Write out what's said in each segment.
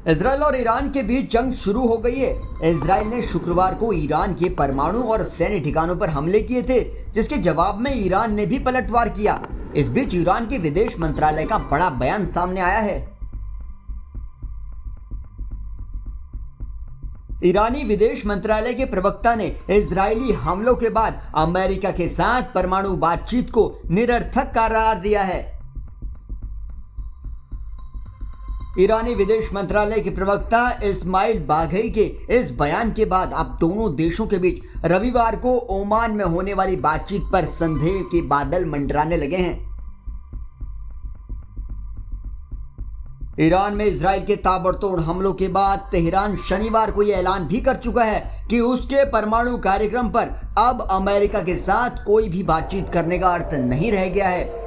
Israel और Iran के बीच जंग शुरू हो गई है। इजराइल ने शुक्रवार को ईरान के परमाणु और सैन्य ठिकानों पर हमले किए थे, जिसके जवाब में ईरान ने भी पलटवार किया। इस बीच ईरान के विदेश मंत्रालय का बड़ा बयान सामने आया है। ईरानी विदेश मंत्रालय के प्रवक्ता ने इजरायली हमलों के बाद अमेरिका के साथ परमाणु बातचीत को निरर्थक करार दिया है। ईरानी विदेश मंत्रालय के प्रवक्ता इस्माइल बाघई के इस बयान के बाद अब दोनों देशों के बीच रविवार को ओमान में होने वाली बातचीत पर संदेह के बादल मंडराने लगे हैं। ईरान में इजराइल के ताबड़तोड़ हमलों के बाद तेहरान शनिवार को यह ऐलान भी कर चुका है कि उसके परमाणु कार्यक्रम पर अब अमेरिका के साथ कोई भी बातचीत करने का अर्थ नहीं रह गया है।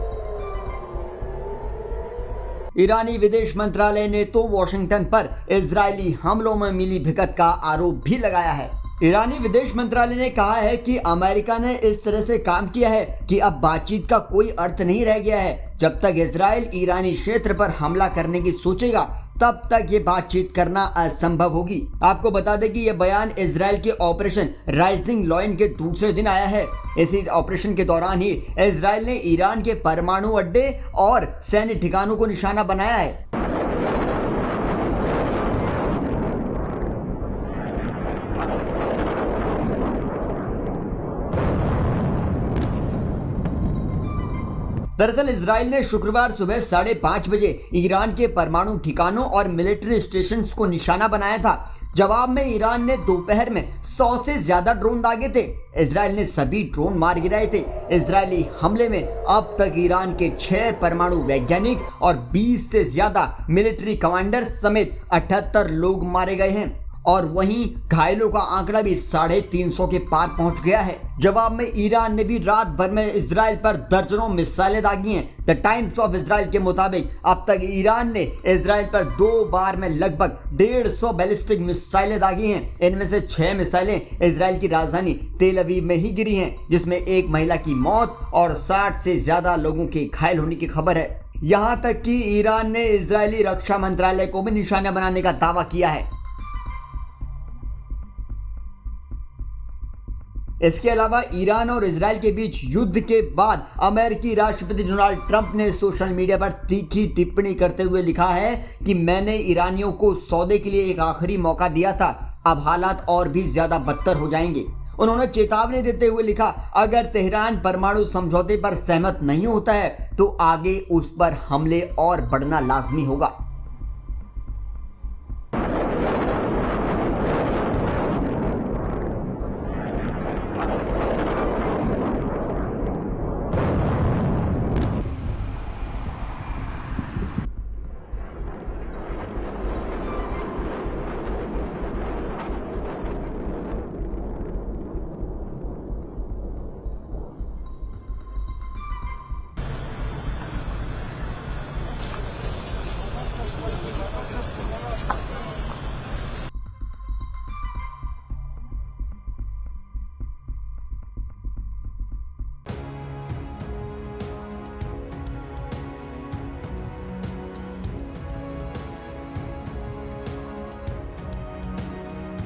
ईरानी विदेश मंत्रालय ने तो वॉशिंगटन पर इजरायली हमलों में मिली भगत का आरोप भी लगाया है। ईरानी विदेश मंत्रालय ने कहा है कि अमेरिका ने इस तरह से काम किया है कि अब बातचीत का कोई अर्थ नहीं रह गया है। जब तक इजराइल ईरानी क्षेत्र पर हमला करने की सोचेगा, तब तक ये बातचीत करना असंभव होगी। आपको बता दें कि यह बयान इजराइल के ऑपरेशन राइजिंग लॉयन के दूसरे दिन आया है। इसी ऑपरेशन के दौरान ही इजराइल ने ईरान के परमाणु अड्डे और सैन्य ठिकानों को निशाना बनाया है। दरअसल इजराइल ने शुक्रवार सुबह 5:30 बजे ईरान के परमाणु ठिकानों और मिलिट्री स्टेशंस को निशाना बनाया था। जवाब में ईरान ने दोपहर में 100 से ज्यादा ड्रोन दागे थे। इजराइल ने सभी ड्रोन मार गिराए थे। इजरायली हमले में अब तक ईरान के 6 परमाणु वैज्ञानिक और 20 से ज्यादा मिलिट्री कमांडर समेत 78 लोग मारे गए हैं और वहीं घायलों का आंकड़ा भी 350 के पार पहुंच गया है। जवाब में ईरान ने भी रात भर में इजराइल पर दर्जनों मिसाइलें दागी हैं। द टाइम्स ऑफ इजराइल के मुताबिक अब तक ईरान ने इजराइल पर 2 बार में लगभग 150 बैलिस्टिक मिसाइलें दागी हैं। इनमें से 6 मिसाइलें इजराइल की राजधानी तेल अवीव में ही गिरी हैं, जिसमें एक महिला की मौत और 60 से ज्यादा लोगों के घायल होने की खबर है। यहां तक कि ईरान ने इजरायली रक्षा मंत्रालय को भी निशाना बनाने का दावा किया है। इसके अलावा ईरान और इजराइल के बीच युद्ध के बाद अमेरिकी राष्ट्रपति डोनाल्ड ट्रंप ने सोशल मीडिया पर तीखी टिप्पणी करते हुए लिखा है कि मैंने ईरानियों को सौदे के लिए एक आखिरी मौका दिया था, अब हालात और भी ज्यादा बदतर हो जाएंगे। उन्होंने चेतावनी देते हुए लिखा, अगर तेहरान परमाणु समझौते पर सहमत नहीं होता है तो आगे उस पर हमले और बढ़ना लाजमी होगा।